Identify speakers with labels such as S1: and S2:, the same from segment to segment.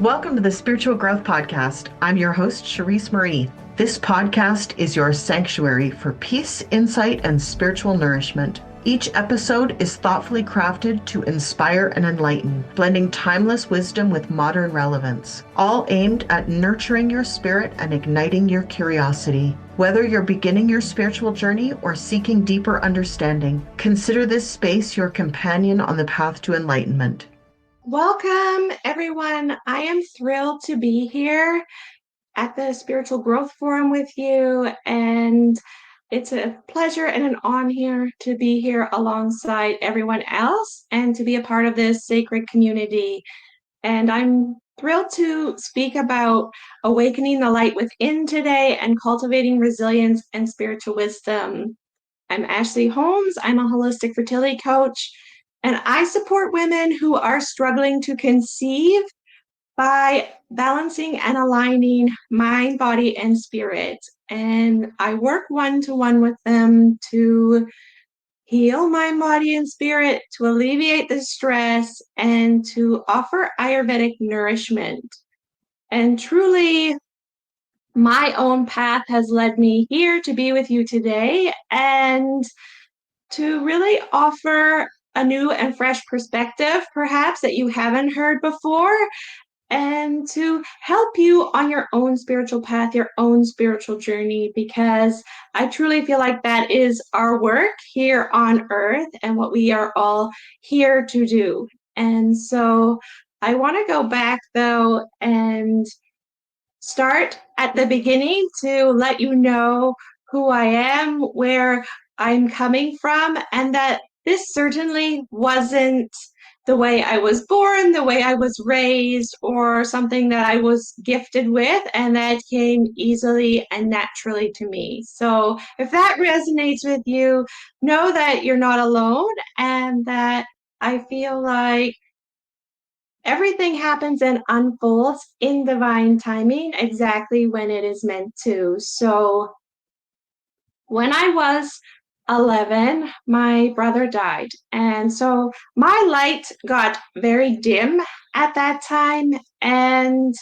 S1: Welcome to the Spiritual Growth Podcast. I'm your host, Cherise Marie. This podcast is your sanctuary for peace, insight, and spiritual nourishment. Each episode is thoughtfully crafted to inspire and enlighten, blending timeless wisdom with modern relevance, all aimed at nurturing your spirit and igniting your curiosity. Whether you're beginning your spiritual journey or seeking deeper understanding, consider this space your companion on the path to enlightenment.
S2: Welcome, everyone. I am thrilled to be here at the Spiritual Growth Forum with you, and it's a pleasure and an honor to be here alongside everyone else and to be a part of this sacred community. And I'm thrilled to speak about awakening the light within today and cultivating resilience and spiritual wisdom. I'm Ashley Holmes. I'm a holistic fertility coach, and I support women who are struggling to conceive by balancing and aligning mind, body, and spirit. And I work one-to-one with them to heal mind, body, and spirit, to alleviate the stress, and to offer Ayurvedic nourishment. And truly, my own path has led me here to be with you today and to really offer a new and fresh perspective, perhaps that you haven't heard before, and to help you on your own spiritual path, your own spiritual journey, because I truly feel like that is our work here on earth and what we are all here to do. And so I want to go back though and start at the beginning to let you know who I am, where I'm coming from, and that this certainly wasn't the way I was born, the way I was raised, or something that I was gifted with, and that came easily and naturally to me. So if that resonates with you, know that you're not alone and that I feel like everything happens and unfolds in divine timing exactly when it is meant to. So when I was 11, my brother died. And so my light got very dim at that time. And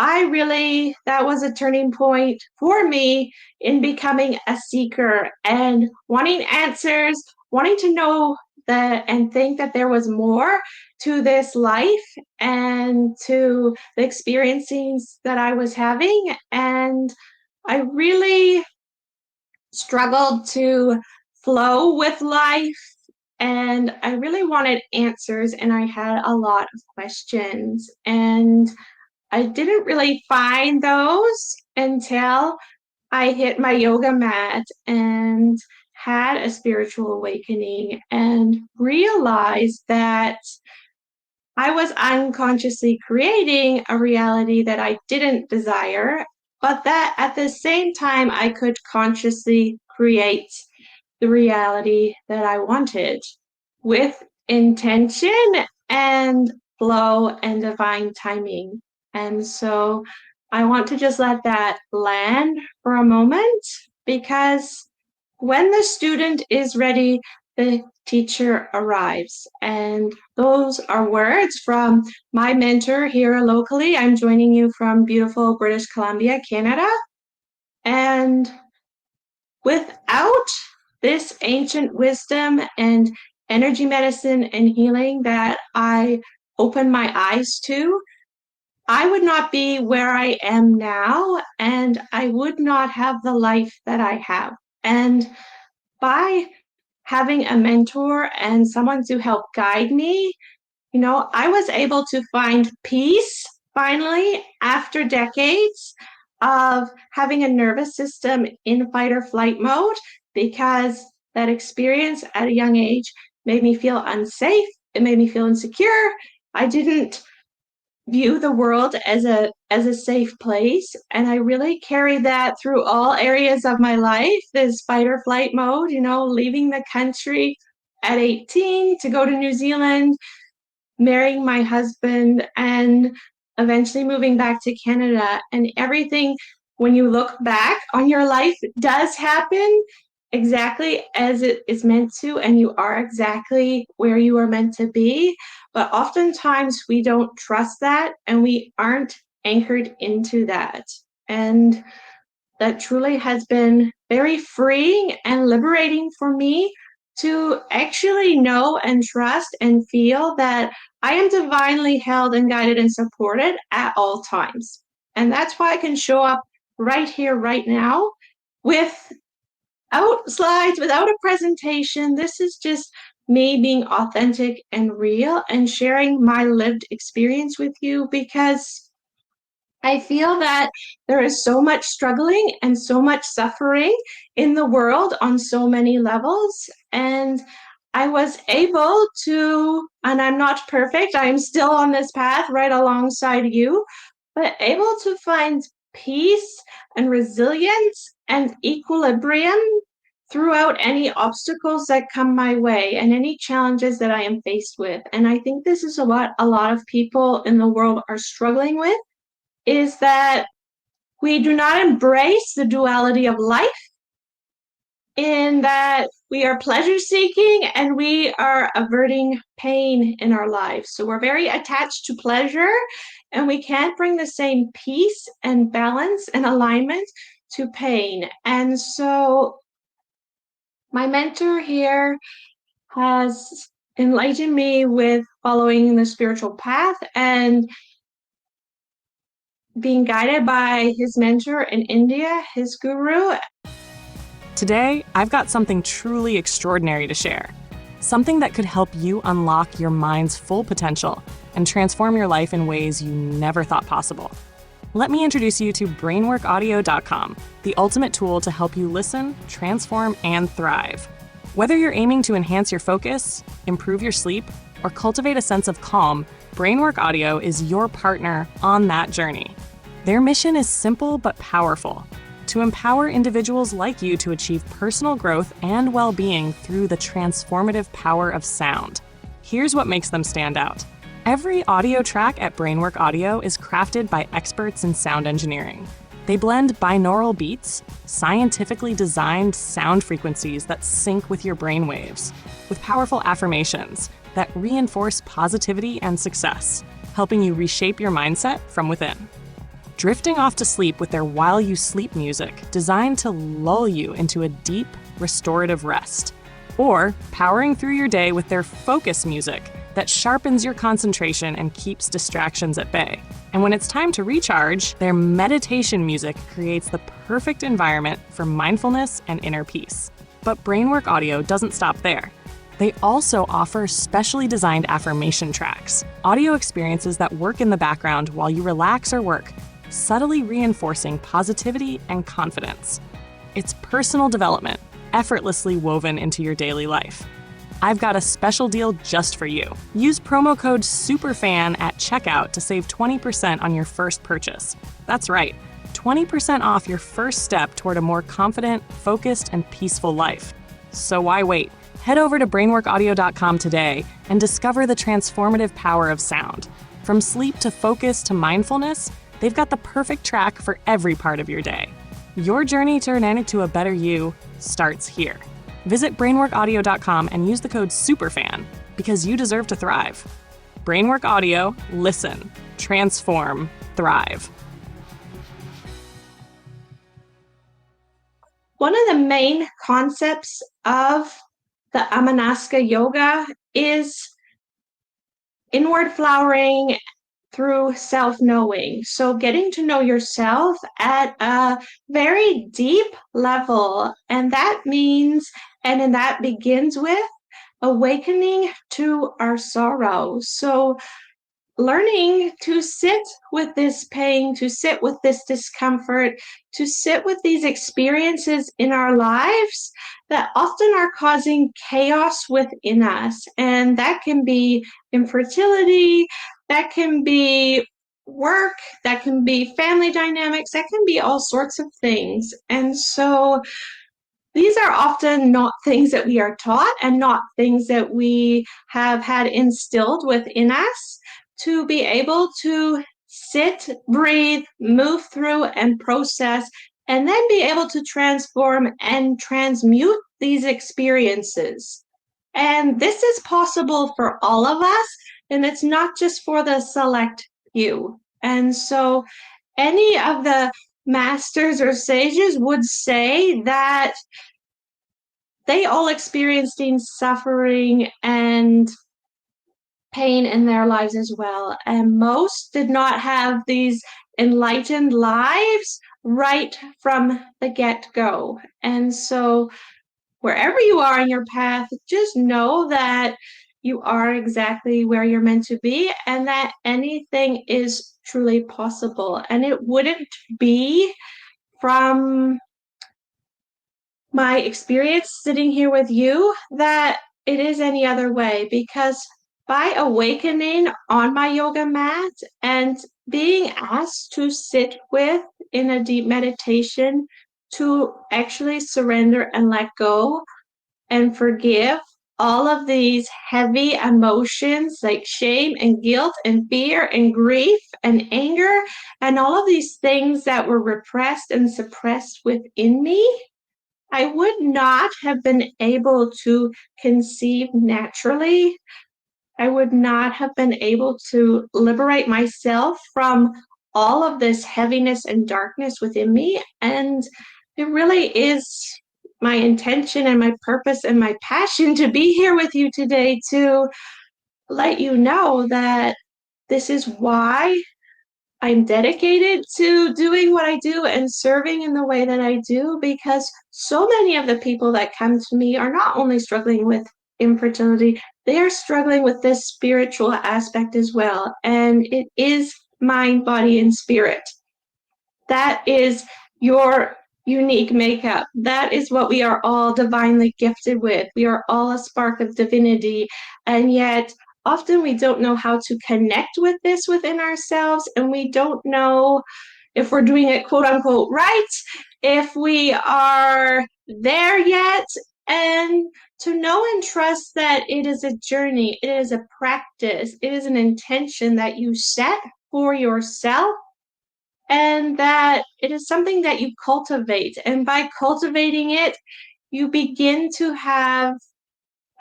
S2: that was a turning point for me in becoming a seeker and wanting answers, wanting to know that and think that there was more to this life and to the experiences that I was having. And I really struggled to flow with life, and I really wanted answers, and I had a lot of questions. And I didn't really find those until I hit my yoga mat and had a spiritual awakening and realized that I was unconsciously creating a reality that I didn't desire, but that at the same time I could consciously create the reality that I wanted with intention and flow and divine timing. And so I want to just let that land for a moment, because when the student is ready, the teacher arrives. And those are words from my mentor here locally. I'm joining you from beautiful British Columbia, Canada. And without this ancient wisdom and energy medicine and healing that I opened my eyes to, I would not be where I am now, and I would not have the life that I have. And by having a mentor and someone to help guide me, I was able to find peace finally after decades of having a nervous system in fight or flight mode, because that experience at a young age made me feel unsafe. It made me feel insecure. I didn't view the world as a safe place, and I really carried that through all areas of my life, this fight or flight mode, leaving the country at 18 to go to New Zealand, marrying my husband, and eventually moving back to Canada. And everything, when you look back on your life, does happen exactly as it is meant to, and you are exactly where you are meant to be. But oftentimes we don't trust that and we aren't anchored into that. And that truly has been very freeing and liberating for me to actually know and trust and feel that I am divinely held and guided and supported at all times. And that's why I can show up right here, right now, without slides, without a presentation. This is just me being authentic and real and sharing my lived experience with you, because I feel that there is so much struggling and so much suffering in the world on so many levels. And I was able to, and I'm not perfect, I'm still on this path right alongside you, but able to find peace and resilience and equilibrium throughout any obstacles that come my way and any challenges that I am faced with. And I think this is what a lot of people in the world are struggling with, is that we do not embrace the duality of life, in that we are pleasure seeking and we are averting pain in our lives. So we're very attached to pleasure and we can't bring the same peace and balance and alignment to pain. And so my mentor here has enlightened me with following the spiritual path and being guided by his mentor in India, his guru.
S3: Today, I've got something truly extraordinary to share. Something that could help you unlock your mind's full potential and transform your life in ways you never thought possible. Let me introduce you to brainworkaudio.com, the ultimate tool to help you listen, transform, and thrive. Whether you're aiming to enhance your focus, improve your sleep, or cultivate a sense of calm, Brainwork Audio is your partner on that journey. Their mission is simple but powerful: to empower individuals like you to achieve personal growth and well-being through the transformative power of sound. Here's what makes them stand out. Every audio track at Brainwork Audio is crafted by experts in sound engineering. They blend binaural beats, scientifically designed sound frequencies that sync with your brain waves, with powerful affirmations that reinforce positivity and success, helping you reshape your mindset from within. Drifting off to sleep with their While You Sleep music, designed to lull you into a deep, restorative rest. Or powering through your day with their Focus music that sharpens your concentration and keeps distractions at bay. And when it's time to recharge, their meditation music creates the perfect environment for mindfulness and inner peace. But Brainwork Audio doesn't stop there. They also offer specially designed affirmation tracks, audio experiences that work in the background while you relax or work, subtly reinforcing positivity and confidence. It's personal development, effortlessly woven into your daily life. I've got a special deal just for you. Use promo code SUPERFAN at checkout to save 20% on your first purchase. That's right, 20% off your first step toward a more confident, focused, and peaceful life. So why wait? Head over to brainworkaudio.com today and discover the transformative power of sound. From sleep to focus to mindfulness, they've got the perfect track for every part of your day. Your journey to turn into a better you starts here. Visit brainworkaudio.com and use the code SUPERFAN, because you deserve to thrive. Brainwork Audio, listen, transform, thrive.
S2: One of the main concepts of the Amanasaka yoga is inward flowering through self-knowing. So getting to know yourself at a very deep level. And that means, and that begins with awakening to our sorrow. So learning to sit with this pain, to sit with this discomfort, to sit with these experiences in our lives that often are causing chaos within us. And that can be infertility, that can be work, that can be family dynamics, that can be all sorts of things. And so these are often not things that we are taught and not things that we have had instilled within us to be able to sit, breathe, move through, and process, and then be able to transform and transmute these experiences. And this is possible for all of us. and it's not just for the select few. And so any of the masters or sages would say that they all experienced suffering and pain in their lives as well. And most did not have these enlightened lives right from the get-go. And so wherever you are in your path, just know that you are exactly where you're meant to be and that anything is truly possible. And it wouldn't be from my experience sitting here with you that it is any other way, because by awakening on my yoga mat and being asked to sit with in a deep meditation to actually surrender and let go and forgive all of these heavy emotions like shame and guilt and fear and grief and anger and all of these things that were repressed and suppressed within me, I would not have been able to conceive naturally. I would not have been able to liberate myself from all of this heaviness and darkness within me. And it really is my intention and my purpose and my passion to be here with you today to let you know that this is why I'm dedicated to doing what I do and serving in the way that I do, because so many of the people that come to me are not only struggling with infertility, they are struggling with this spiritual aspect as well. And it is mind, body, and spirit. That is your unique makeup. That is what we are all divinely gifted with. We are all a spark of divinity. And yet, often we don't know how to connect with this within ourselves, and we don't know if we're doing it quote unquote right, if we are there yet. And to know and trust that it is a journey, it is a practice, it is an intention that you set for yourself, and that it is something that you cultivate. And by cultivating it, you begin to have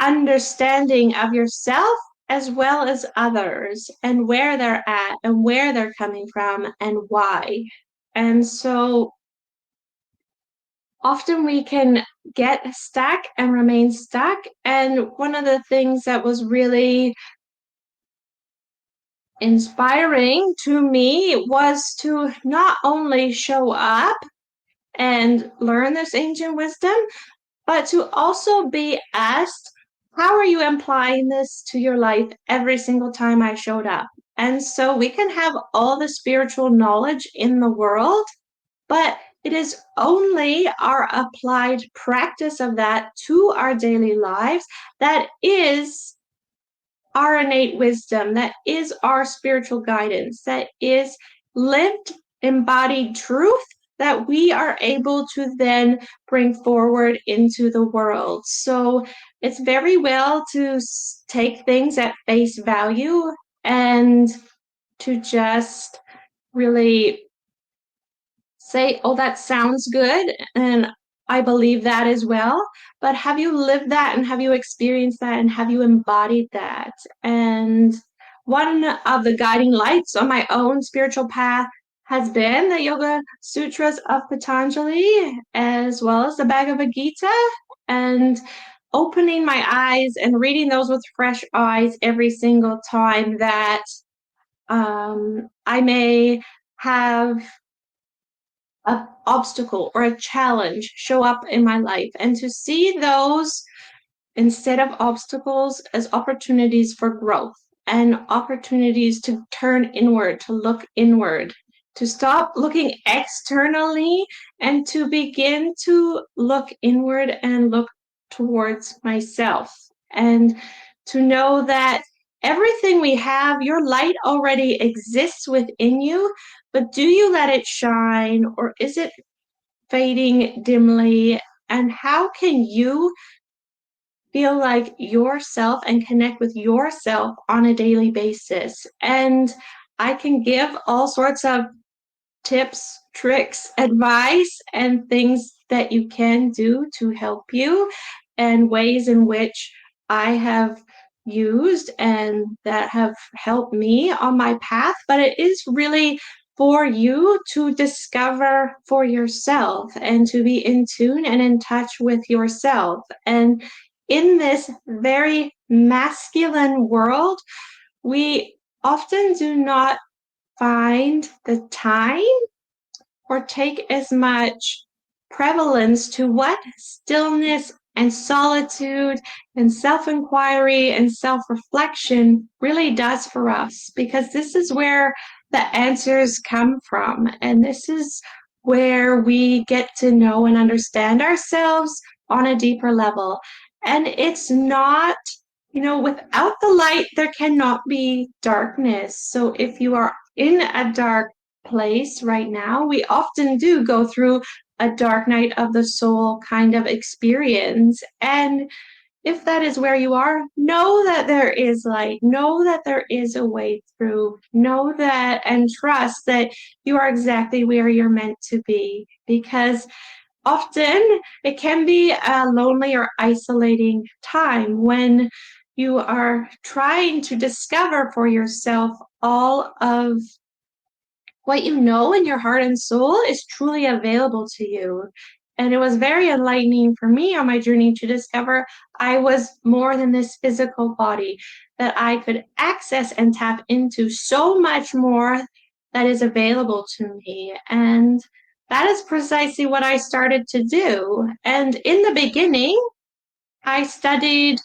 S2: understanding of yourself as well as others and where they're at and where they're coming from and why. And so often we can get stuck and remain stuck. And one of the things that was really inspiring to me was to not only show up and learn this ancient wisdom, but to also be asked, how are you applying this to your life every single time I showed up? And so we can have all the spiritual knowledge in the world, but it is only our applied practice of that to our daily lives that is our innate wisdom, that is our spiritual guidance, that is lived, embodied truth that we are able to then bring forward into the world. So it's very well to take things at face value and to just really say, oh, that sounds good, and I believe that as well. But have you lived that, and have you experienced that, and have you embodied that? And one of the guiding lights on my own spiritual path has been the Yoga Sutras of Patanjali, as well as the Bhagavad Gita, and opening my eyes and reading those with fresh eyes every single time that I may have an obstacle or a challenge show up in my life, and to see those instead of obstacles as opportunities for growth and opportunities to turn inward, to look inward, to stop looking externally and to begin to look inward and look towards myself, and to know that everything we have, your light already exists within you, but do you let it shine, or is it fading dimly? And how can you feel like yourself and connect with yourself on a daily basis? And I can give all sorts of tips, tricks, advice, and things that you can do to help you, and ways in which I have used and that have helped me on my path, but it is really for you to discover for yourself and to be in tune and in touch with yourself. And in this very masculine world, we often do not find the time or take as much prevalence to what stillness and solitude and self-inquiry and self-reflection really does for us, because this is where the answers come from. And this is where we get to know and understand ourselves on a deeper level. And it's not, without the light, there cannot be darkness. So if you are in a dark place right now, we often do go through a dark night of the soul kind of experience. And if that is where you are, know that there is light, know that there is a way through, know that and trust that you are exactly where you're meant to be, because often it can be a lonely or isolating time when you are trying to discover for yourself all of what you know in your heart and soul is truly available to you. And it was very enlightening for me on my journey to discover I was more than this physical body, that I could access and tap into so much more that is available to me. And that is precisely what I started to do. And in the beginning, I studied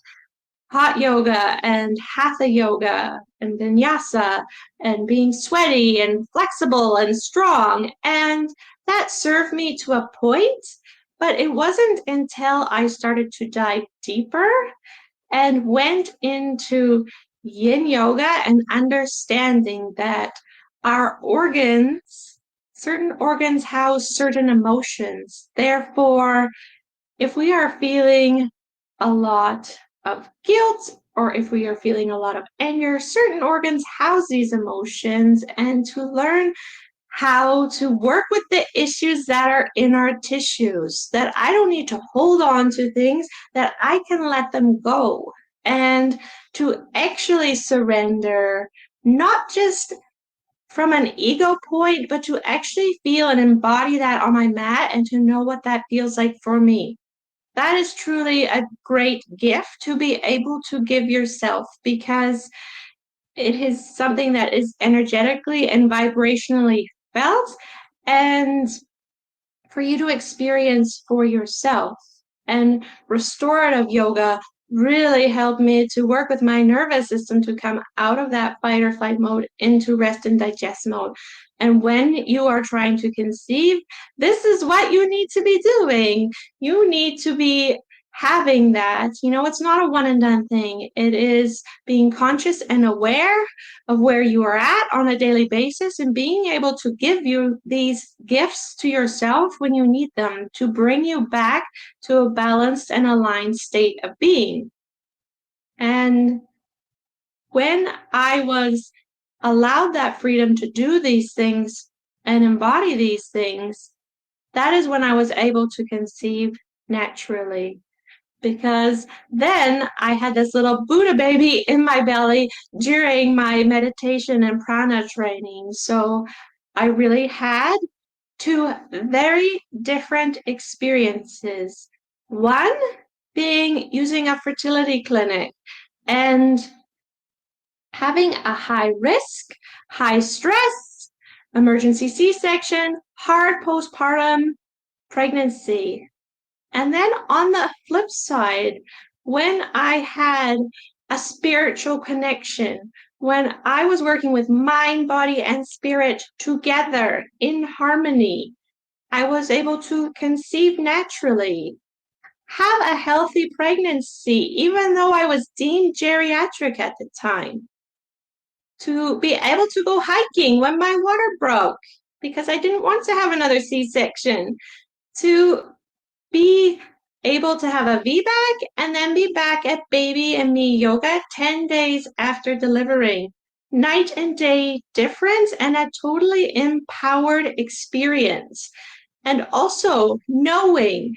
S2: hot yoga and hatha yoga and vinyasa and being sweaty and flexible and strong. And that served me to a point, but it wasn't until I started to dive deeper and went into yin yoga and understanding that our organs, certain organs house certain emotions. Therefore, if we are feeling a lot of guilt or if we are feeling a lot of anger, certain organs house these emotions, and to learn how to work with the issues that are in our tissues, that I don't need to hold on to things, that I can let them go, and to actually surrender, not just from an ego point, but to actually feel and embody that on my mat and to know what that feels like for me. That is truly a great gift to be able to give yourself, because it is something that is energetically and vibrationally felt, and for you to experience for yourself. And restorative yoga really helped me to work with my nervous system to come out of that fight or flight mode into rest and digest mode. And when you are trying to conceive, this is what you need to be doing. You need to be having that. It's not a one and done thing. It is being conscious and aware of where you are at on a daily basis and being able to give you these gifts to yourself when you need them to bring you back to a balanced and aligned state of being. And when I was allowed that freedom to do these things and embody these things, that is when I was able to conceive naturally. Because then I had this little Buddha baby in my belly during my meditation and prana training. So I really had two very different experiences. One being using a fertility clinic and having a high risk, high stress, emergency C-section, hard postpartum pregnancy. And then on the flip side, when I had a spiritual connection, when I was working with mind, body, and spirit together in harmony, I was able to conceive naturally, have a healthy pregnancy, even though I was deemed geriatric at the time, to be able to go hiking when my water broke because I didn't want to have another C-section, to be able to have a VBAC and then be back at Baby and Me Yoga 10 days after delivering. Night and day difference and a totally empowered experience. And also knowing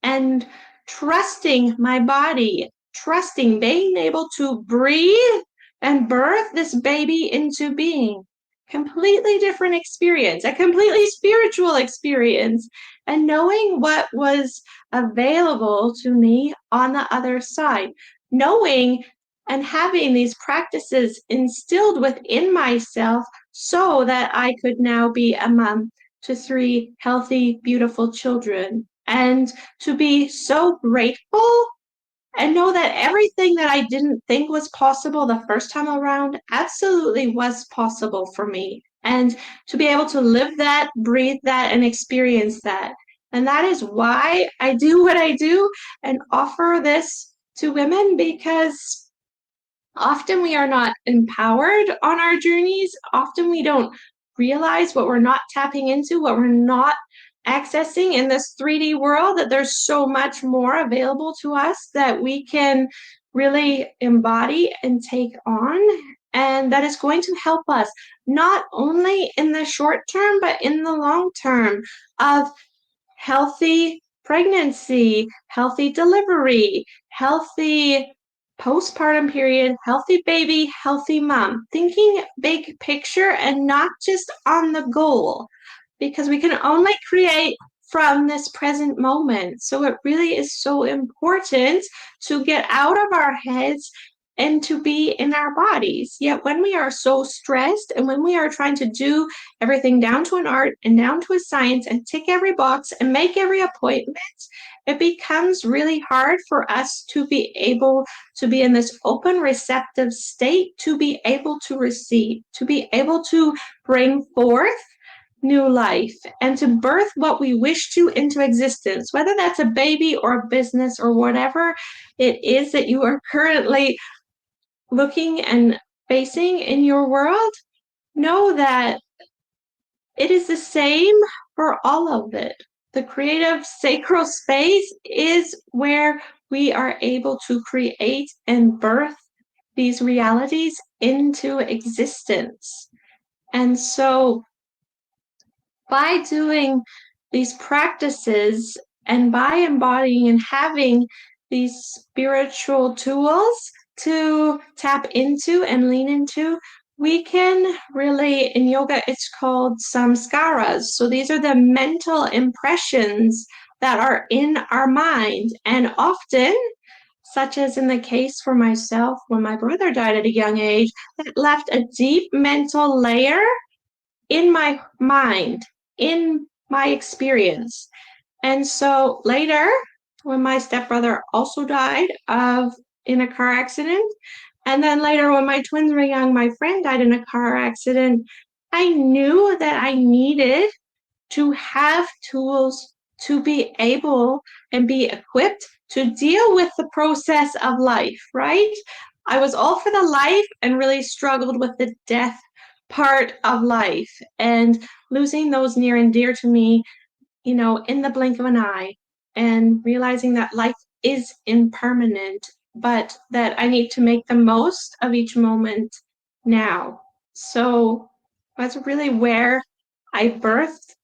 S2: and trusting my body trusting, being able to breathe and birth this baby into being. Completely different experience, a completely spiritual experience, and knowing what was available to me on the other side, knowing and having these practices instilled within myself so that I could now be a mom to 3 healthy, beautiful children, and to be so grateful and know that everything that I didn't think was possible the first time around absolutely was possible for me. And to be able to live that, breathe that, and experience that. And that is why I do what I do and offer this to women, because often we are not empowered on our journeys. Often we don't realize what we're not tapping into, what we're not accessing in this 3D world, that there's so much more available to us that we can really embody and take on. And that is going to help us not only in the short term, but in the long term of healthy pregnancy, healthy delivery, healthy postpartum period, healthy baby, healthy mom. Thinking big picture and not just on the goal, because we can only create from this present moment. So it really is so important to get out of our heads and to be in our bodies. Yet when we are so stressed and when we are trying to do everything down to an art and down to a science and tick every box and make every appointment, it becomes really hard for us to be able to be in this open, receptive state, to be able to receive, to be able to bring forth new life and to birth what we wish to into existence, whether that's a baby or a business or whatever it is that you are currently looking and facing in your world. Know that it is the same for all of it. The creative sacral space is where we are able to create and birth these realities into existence. And so by doing these practices and by embodying and having these spiritual tools to tap into and lean into, we can really, in yoga, it's called samskaras. So these are the mental impressions that are in our mind. And often, such as in the case for myself, when my brother died at a young age, that left a deep mental layer in my mind, in my experience. And so later, when my stepbrother also died in a car accident, and then later when my twins were young, my friend died in a car accident, I knew that I needed to have tools to be able and be equipped to deal with the process of life, right? I was all for the life and really struggled with the death part of life and losing those near and dear to me, in the blink of an eye, and realizing that life is impermanent, but that I need to make the most of each moment now. So that's really where I birthed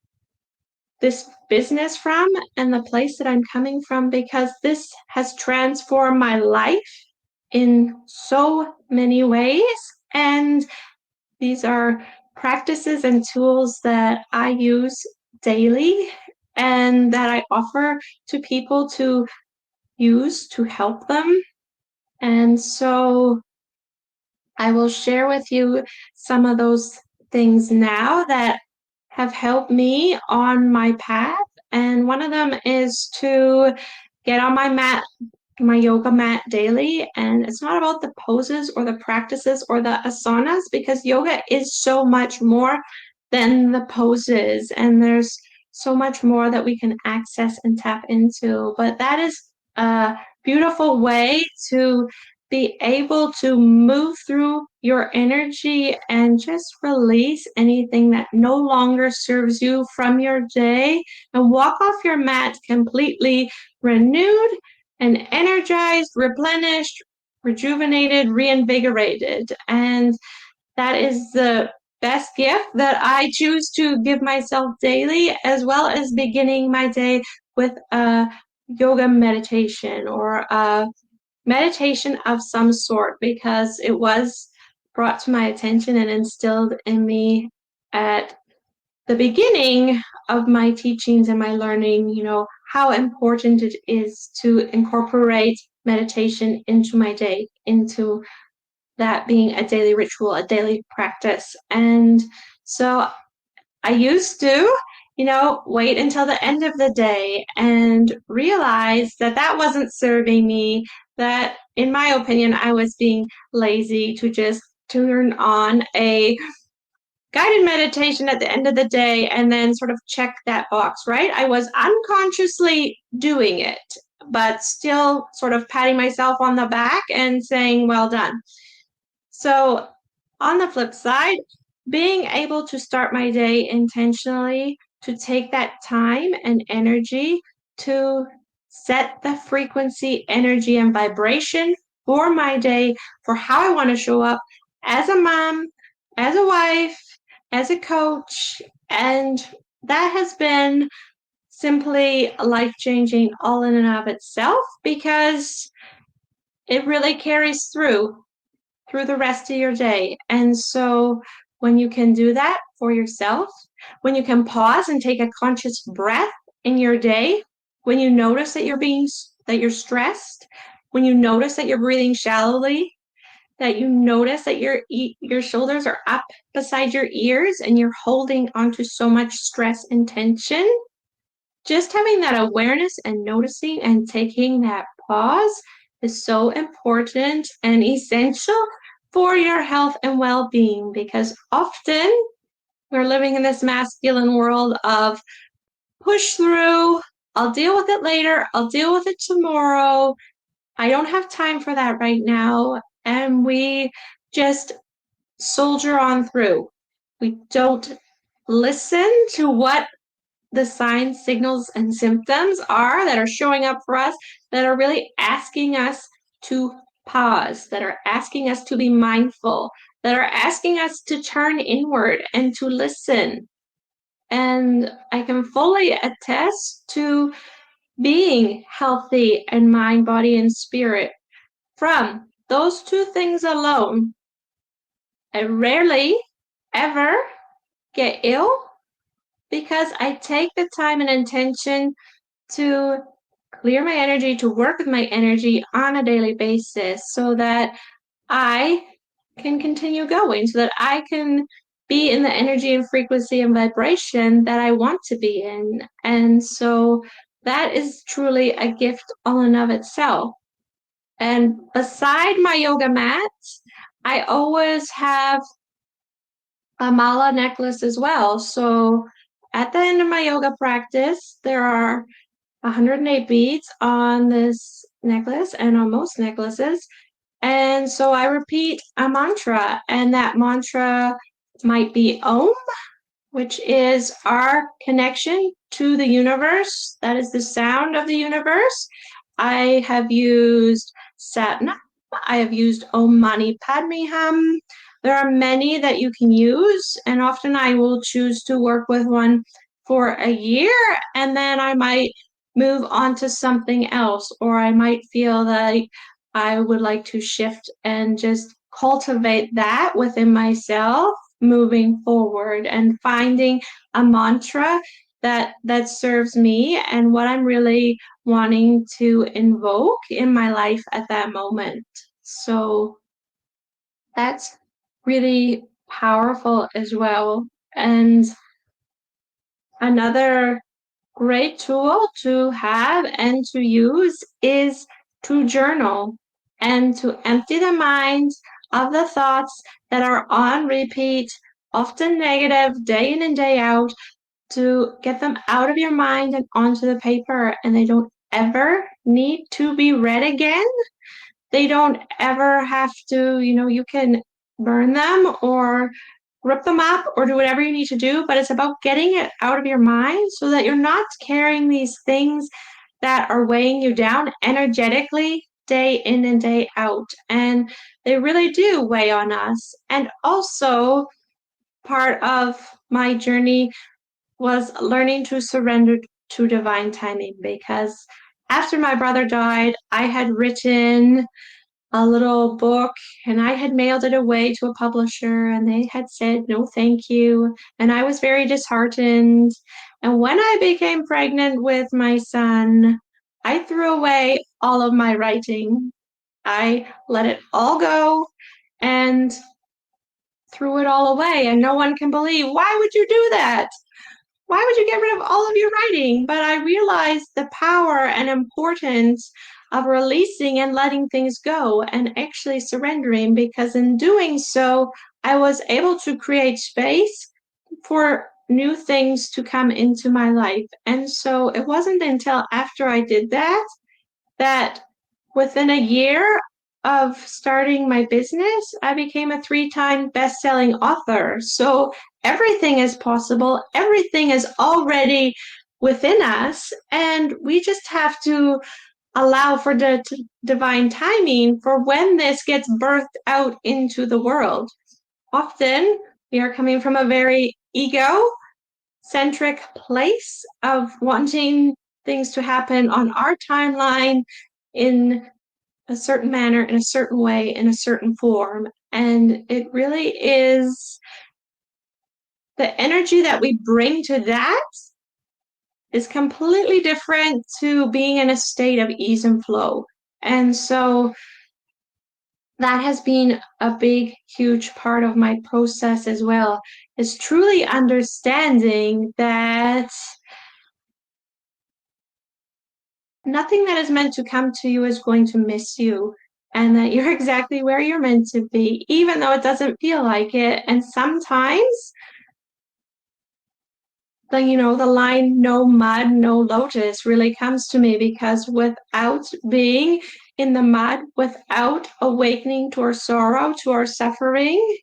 S2: this business from and the place that I'm coming from, because this has transformed my life in so many ways. And these are practices and tools that I use daily and that I offer to people to use to help them. And so I will share with you some of those things now that have helped me on my path. And one of them is to get on my yoga mat daily. And it's not about the poses or the practices or the asanas, because yoga is so much more than the poses. And there's so much more that we can access and tap into. But that is a beautiful way to be able to move through your energy and just release anything that no longer serves you from your day and walk off your mat completely renewed and energized, replenished, rejuvenated, reinvigorated. And that is the best gift that I choose to give myself daily, as well as beginning my day with a yoga meditation or a meditation of some sort, because it was brought to my attention and instilled in me at the beginning of my teachings and my learning, how important it is to incorporate meditation into my day, into that being a daily ritual, a daily practice. And so I used to, wait until the end of the day and realize that that wasn't serving me, that in my opinion, I was being lazy to just turn on a guided meditation at the end of the day and then sort of check that box, right? I was unconsciously doing it, but still sort of patting myself on the back and saying, well done. So on the flip side, being able to start my day intentionally, to take that time and energy to set the frequency, energy, and vibration for my day, for how I want to show up as a mom, as a wife, as a coach. And that has been simply life-changing all in and of itself, because it really carries through the rest of your day. And so when you can do that for yourself, when you can pause and take a conscious breath in your day, when you notice that you're stressed, when you notice that you're breathing shallowly, that you notice that your shoulders are up beside your ears and you're holding onto so much stress and tension, just having that awareness and noticing and taking that pause is so important and essential for your health and well-being, because often we're living in this masculine world of push through, I'll deal with it later, I'll deal with it tomorrow, I don't have time for that right now, and we just soldier on through. We don't listen to what the signs, signals, and symptoms are that are showing up for us, that are really asking us to pause, that are asking us to be mindful, that are asking us to turn inward and to listen. And I can fully attest to being healthy in mind, body, and spirit from those two things alone. I rarely ever get ill, because I take the time and intention to clear my energy, to work with my energy on a daily basis, so that I can continue going, so that I can be in the energy and frequency and vibration that I want to be in. And so that is truly a gift all in of itself. And beside my yoga mat, I always have a mala necklace as well. So at the end of my yoga practice, there are 108 beads on this necklace and on most necklaces. And so I repeat a mantra, and that mantra might be Om, which is our connection to the universe. That is the sound of the universe. I have used Satnam. I have used Om Mani Padme Hum. There are many that you can use, and often I will choose to work with one for a year, and then I might move on to something else, or I might feel that I would like to shift and just cultivate that within myself moving forward, and finding a mantra that serves me and what I'm really wanting to invoke in my life at that moment. So that's really powerful as well. And another great tool to have and to use is to journal and to empty the mind of the thoughts that are on repeat, often negative, day in and day out, to get them out of your mind and onto the paper. And they don't ever need to be read again. They don't ever have to, you can burn them or rip them up or do whatever you need to do, but it's about getting it out of your mind so that you're not carrying these things that are weighing you down energetically day in and day out. And they really do weigh on us. And also, part of my journey was learning to surrender to divine timing, because after my brother died, I had written a little book and I had mailed it away to a publisher and they had said no thank you, and I was very disheartened. And when I became pregnant with my son, I threw away all of my writing. I let it all go and threw it all away, and no one can believe, why would you do that? Why would you get rid of all of your writing? But I realized the power and importance of releasing and letting things go and actually surrendering, because in doing so, I was able to create space for new things to come into my life. And so it wasn't until after I did that within a year of starting my business, I became a 3-time best-selling author. So everything is possible. Everything is already within us. And we just have to allow for the divine timing for when this gets birthed out into the world. Often we are coming from a very ego-centric place of wanting things to happen on our timeline in a certain manner, in a certain way, in a certain form. And it really is the energy that we bring to that is completely different to being in a state of ease and flow. And so that has been a big, huge part of my process as well, is truly understanding that nothing that is meant to come to you is going to miss you, and that you're exactly where you're meant to be, even though it doesn't feel like it. And sometimes the line "no mud, no lotus" really comes to me, because without being in the mud, without awakening to our sorrow, to our suffering,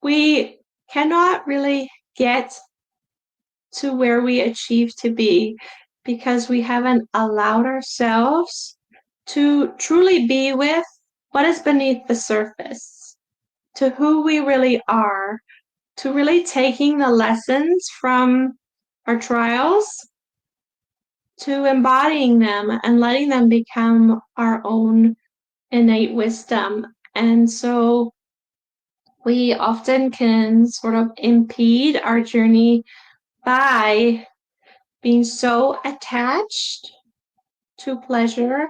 S2: we cannot really get to where we achieve to be, because we haven't allowed ourselves to truly be with what is beneath the surface, to who we really are, to really taking the lessons from our trials, to embodying them and letting them become our own innate wisdom. And so we often can sort of impede our journey by being so attached to pleasure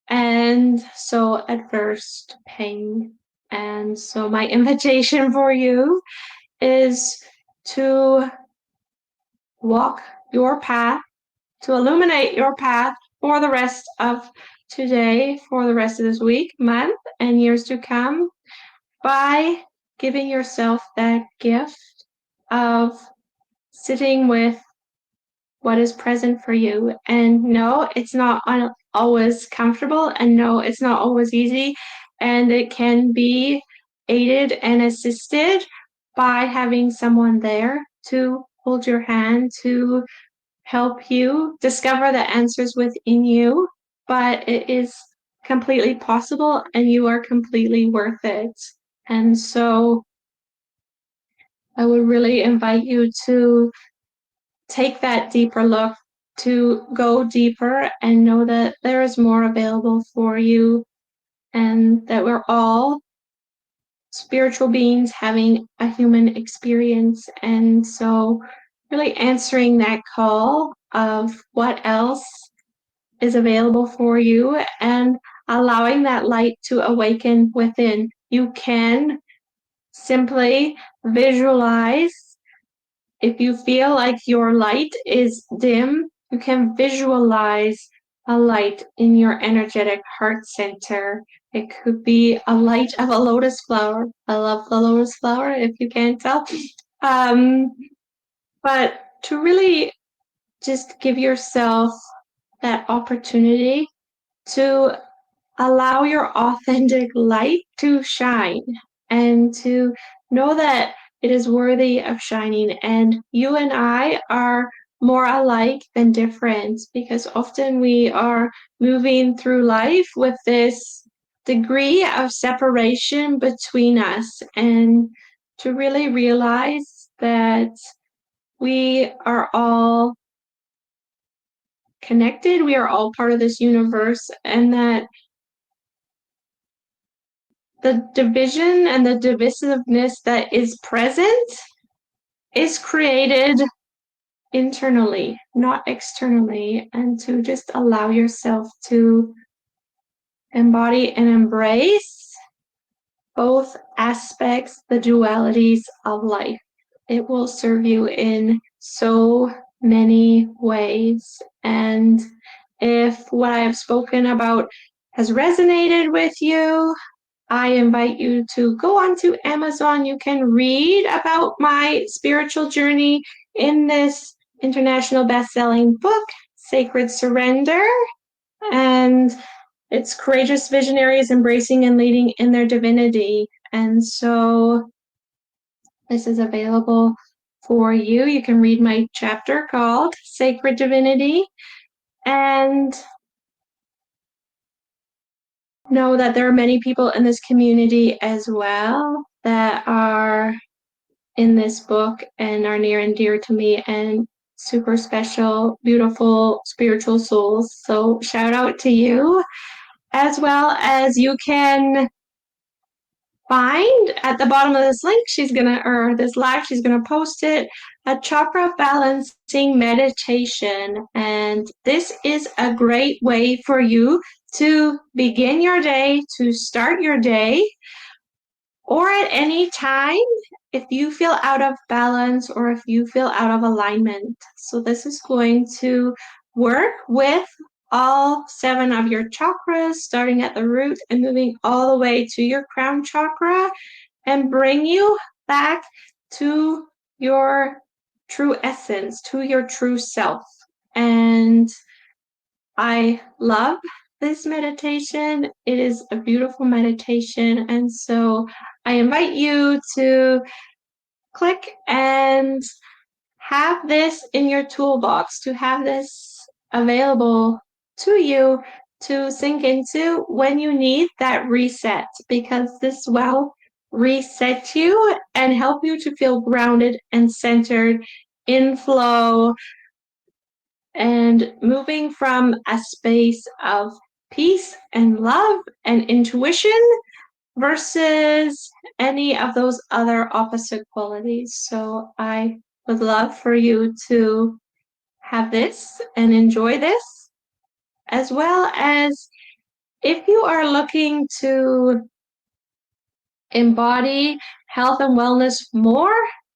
S2: and so adverse to pain. And so my invitation for you is to walk your path, to illuminate your path for the rest of today, for the rest of this week, month, and years to come, by giving yourself that gift of sitting with what is present for you. And no, it's not always comfortable, and no, it's not always easy, and it can be aided and assisted by having someone there to hold your hand, to help you discover the answers within you. But it is completely possible, and you are completely worth it. And so I would really invite you to take that deeper look, to go deeper and know that there is more available for you, and that we're all spiritual beings having a human experience. And so really answering that call of what else is available for you and allowing that light to awaken within. You can simply visualize. If you feel like your light is dim, you can visualize a light in your energetic heart center. It could be a light of a lotus flower. I love the lotus flower, if you can't tell. But to really just give yourself that opportunity to allow your authentic light to shine, and to know that it is worthy of shining. And you and I are more alike than different, because often we are moving through life with this degree of separation between us, and to really realize that we are all connected. We are all part of this universe, and that the division and the divisiveness that is present is created internally, not externally, and to just allow yourself to embody and embrace both aspects, the dualities of life. It will serve you in so many ways. And if what I have spoken about has resonated with you, I invite you to go onto Amazon. You can read about my spiritual journey in this international best-selling book, Sacred Surrender. And it's courageous visionaries embracing and leading in their divinity. And so this is available for you. You can read my chapter called Sacred Divinity, and know that there are many people in this community as well that are in this book and are near and dear to me and super special, beautiful, spiritual souls. So shout out to you, as well as you can find at the bottom of this link, this live, she's gonna post it, a chakra balancing meditation. And this is a great way for you to begin your day, to start your day, or at any time if you feel out of balance or if you feel out of alignment. So this is going to work with all 7 of your chakras, starting at the root and moving all the way to your crown chakra, and bring you back to your true essence, to your true self. And I love this meditation. It is a beautiful meditation. And so I invite you to click and have this in your toolbox, to have this available to you to sink into when you need that reset, because this will reset you and help you to feel grounded and centered in flow and moving from a space of peace and love and intuition versus any of those other opposite qualities. So I would love for you to have this and enjoy this, as well as if you are looking to embody health and wellness more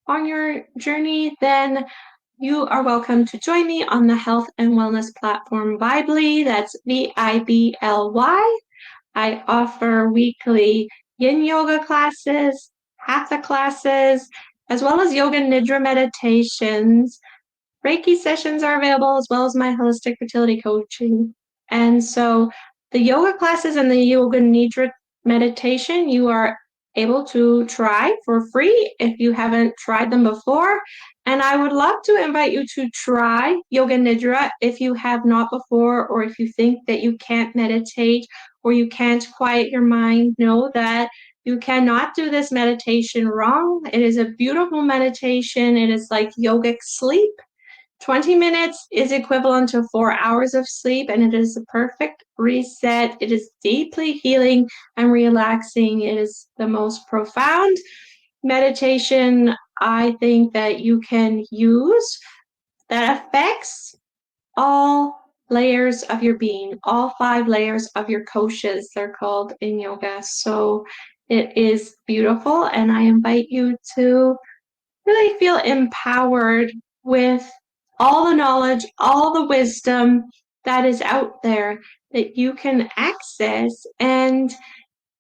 S2: on your journey, then you are welcome to join me on the health and wellness platform Vibly. That's Vibly. I offer weekly yin yoga classes, hatha classes, as well as yoga nidra meditations. Reiki sessions are available, as well as my holistic fertility coaching. And so the yoga classes and the yoga nidra meditation, you are able to try for free if you haven't tried them before. And I would love to invite you to try yoga nidra if you have not before, or if you think that you can't meditate or you can't quiet your mind. Know that you cannot do this meditation wrong. It is a beautiful meditation. It is like yogic sleep. 20 minutes is equivalent to 4 hours of sleep, and it is a perfect reset. It is deeply healing and relaxing. It is the most profound meditation I think that you can use that affects all layers of your being, all 5 layers of your koshas, they're called in yoga. So it is beautiful, and I invite you to really feel empowered with all the knowledge, all the wisdom that is out there that you can access and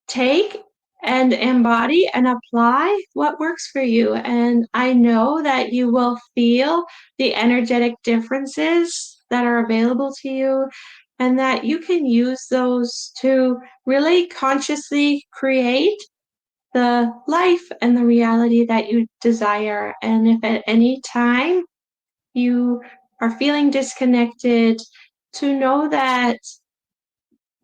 S2: take and embody and apply what works for you. And I know that you will feel the energetic differences that are available to you, and that you can use those to really consciously create the life and the reality that you desire. And if at any time you are feeling disconnected, to know that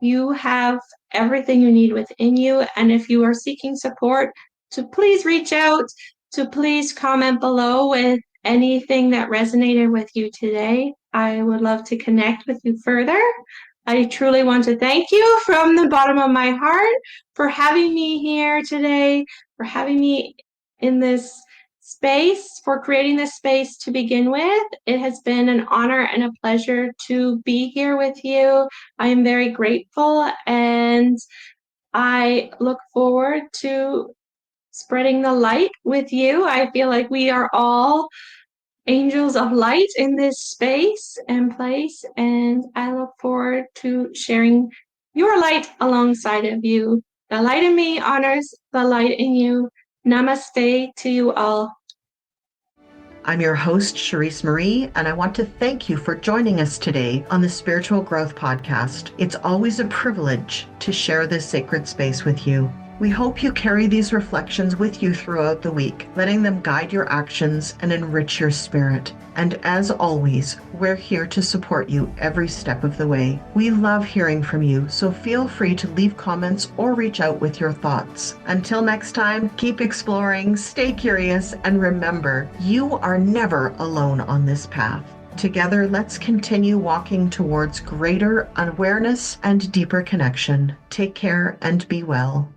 S2: you have everything you need within you. And if you are seeking support, to please reach out, to please comment below with anything that resonated with you today, I would love to connect with you further. I truly want to thank you from the bottom of my heart for having me here today, for having me in this space, for creating this space to begin with. It has been an honor and a pleasure to be here with you. I am very grateful, and I look forward to spreading the light with you. I feel like we are all angels of light in this space and place, and I look forward to sharing your light alongside of you. The light in me honors the light in you. Namaste to you all.
S1: I'm your host, Charisse Marie, and I want to thank you for joining us today on the Spiritual Growth Podcast. It's always a privilege to share this sacred space with you. We hope you carry these reflections with you throughout the week, letting them guide your actions and enrich your spirit. And as always, we're here to support you every step of the way. We love hearing from you, so feel free to leave comments or reach out with your thoughts. Until next time, keep exploring, stay curious, and remember, you are never alone on this path. Together, let's continue walking towards greater awareness and deeper connection. Take care and be well.